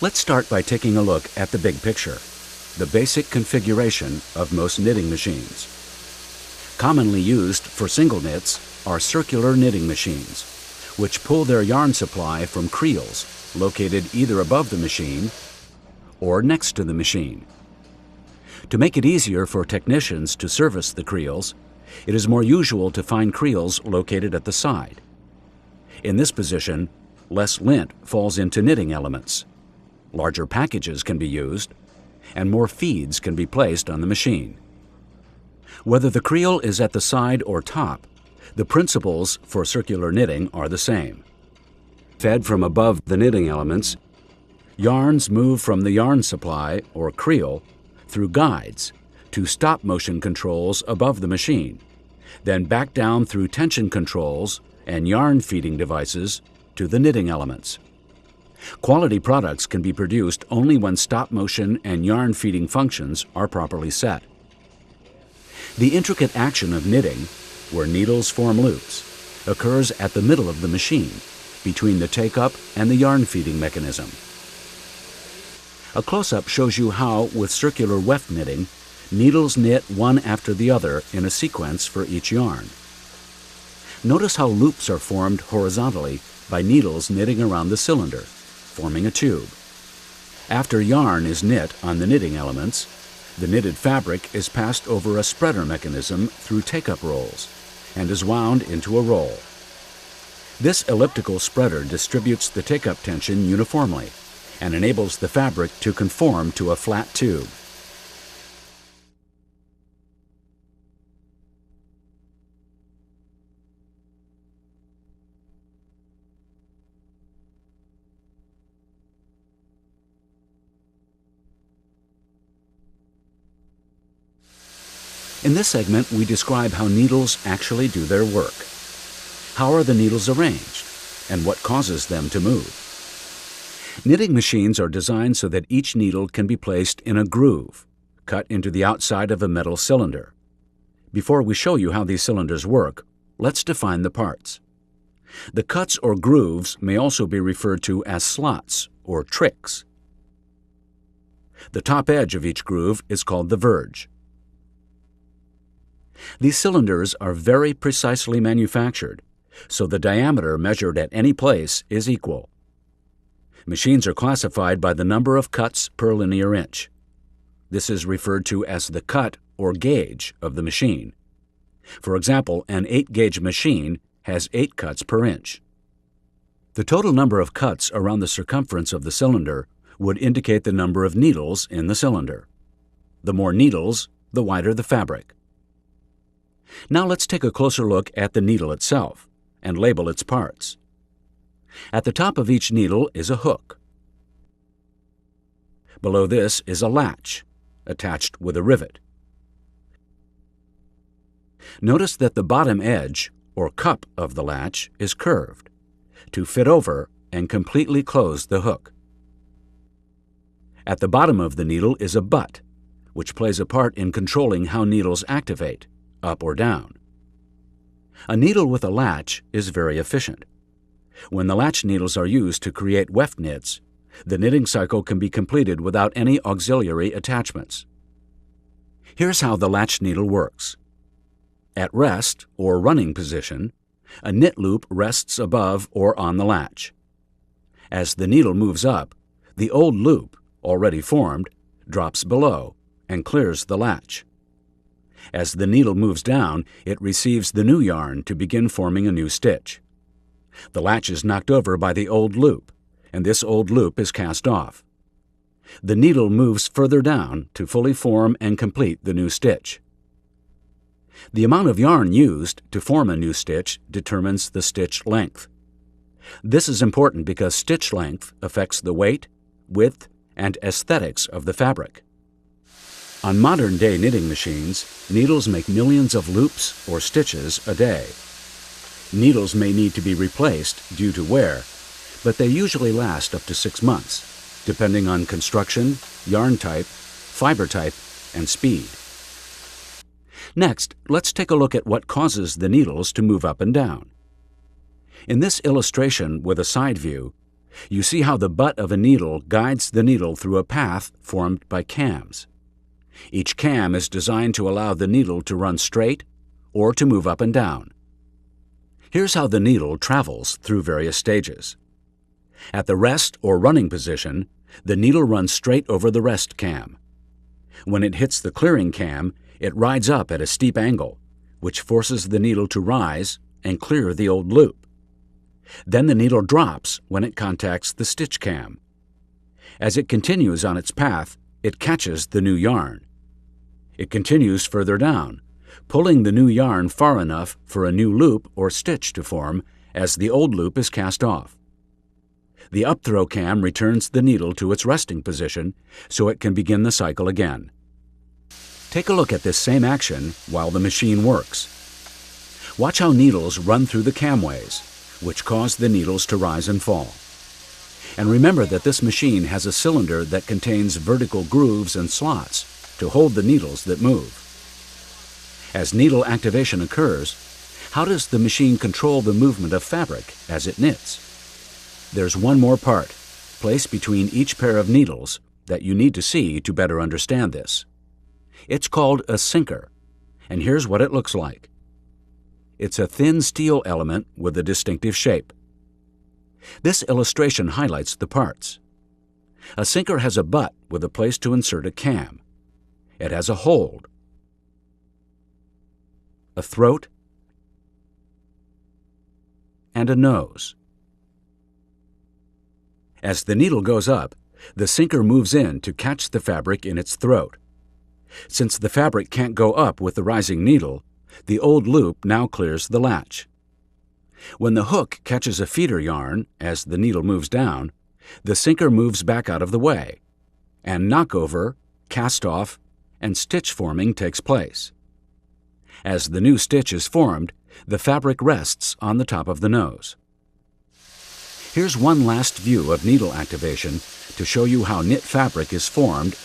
Let's start by taking a look at the big picture, the basic configuration of most knitting machines. Commonly used for single knits are circular knitting machines, which pull their yarn supply from creels located either above the machine or next to the machine. To make it easier for technicians to service the creels, it is more usual to find creels located at the side. In this position, less lint falls into knitting elements. Larger packages can be used, and more feeds can be placed on the machine. Whether the creel is at the side or top, the principles for circular knitting are the same. Fed from above the knitting elements, yarns move from the yarn supply, or creel, through guides to stop-motion controls above the machine, then back down through tension controls and yarn feeding devices to the knitting elements. Quality products can be produced only when stop-motion and yarn feeding functions are properly set. The intricate action of knitting, where needles form loops, occurs at the middle of the machine, between the take-up and the yarn feeding mechanism. A close-up shows you how, with circular weft knitting, needles knit one after the other in a sequence for each yarn. Notice how loops are formed horizontally by needles knitting around the cylinder, forming a tube. After yarn is knit on the knitting elements, the knitted fabric is passed over a spreader mechanism through take-up rolls and is wound into a roll. This elliptical spreader distributes the take-up tension uniformly and enables the fabric to conform to a flat tube. In this segment, we describe how needles actually do their work. How are the needles arranged, and what causes them to move? Knitting machines are designed so that each needle can be placed in a groove, cut into the outside of a metal cylinder. Before we show you how these cylinders work, let's define the parts. The cuts or grooves may also be referred to as slots or tricks. The top edge of each groove is called the verge. These cylinders are very precisely manufactured, so the diameter measured at any place is equal. Machines are classified by the number of cuts per linear inch. This is referred to as the cut or gauge of the machine. For example, an 8-gauge machine has 8 cuts per inch. The total number of cuts around the circumference of the cylinder would indicate the number of needles in the cylinder. The more needles, the wider the fabric. Now let's take a closer look at the needle itself and label its parts. At the top of each needle is a hook. Below this is a latch, attached with a rivet. Notice that the bottom edge, or cup of the latch, is curved to fit over and completely close the hook. At the bottom of the needle is a butt, which plays a part in controlling how needles activate, up or down. A needle with a latch is very efficient. When the latch needles are used to create weft knits, the knitting cycle can be completed without any auxiliary attachments. Here's how the latch needle works. At rest, or running position, a knit loop rests above or on the latch. As the needle moves up, the old loop, already formed, drops below and clears the latch. As the needle moves down, it receives the new yarn to begin forming a new stitch. The latch is knocked over by the old loop, and this old loop is cast off. The needle moves further down to fully form and complete the new stitch. The amount of yarn used to form a new stitch determines the stitch length. This is important because stitch length affects the weight, width, and aesthetics of the fabric. On modern-day knitting machines, needles make millions of loops or stitches a day. Needles may need to be replaced due to wear, but they usually last up to 6 months, depending on construction, yarn type, fiber type, and speed. Next, let's take a look at what causes the needles to move up and down. In this illustration with a side view, You see how the butt of a needle guides the needle through a path formed by cams. Each cam is designed to allow the needle to run straight or to move up and down. Here's how the needle travels through various stages. At the rest or running position, the needle runs straight over the rest cam. When it hits the clearing cam, it rides up at a steep angle, which forces the needle to rise and clear the old loop. Then the needle drops when it contacts the stitch cam. As it continues on its path, it catches the new yarn. It continues further down, pulling the new yarn far enough for a new loop or stitch to form as the old loop is cast off. The upthrow cam returns the needle to its resting position so it can begin the cycle again. Take a look at this same action while the machine works. Watch how needles run through the camways, which cause the needles to rise and fall. And remember that this machine has a cylinder that contains vertical grooves and slots to hold the needles that move. As needle activation occurs, how does the machine control the movement of fabric as it knits? There's one more part, placed between each pair of needles, that you need to see to better understand this. It's called a sinker, and here's what it looks like. It's a thin steel element with a distinctive shape. This illustration highlights the parts. A sinker has a butt with a place to insert a cam. It has a hold, a throat, and a nose. As the needle goes up, the sinker moves in to catch the fabric in its throat. Since the fabric can't go up with the rising needle, the old loop now clears the latch. When the hook catches a feeder yarn as the needle moves down, the sinker moves back out of the way, and knockover, cast off, and stitch forming takes place. As the new stitch is formed, the fabric rests on the top of the nose. Here's one last view of needle activation to show you how knit fabric is formed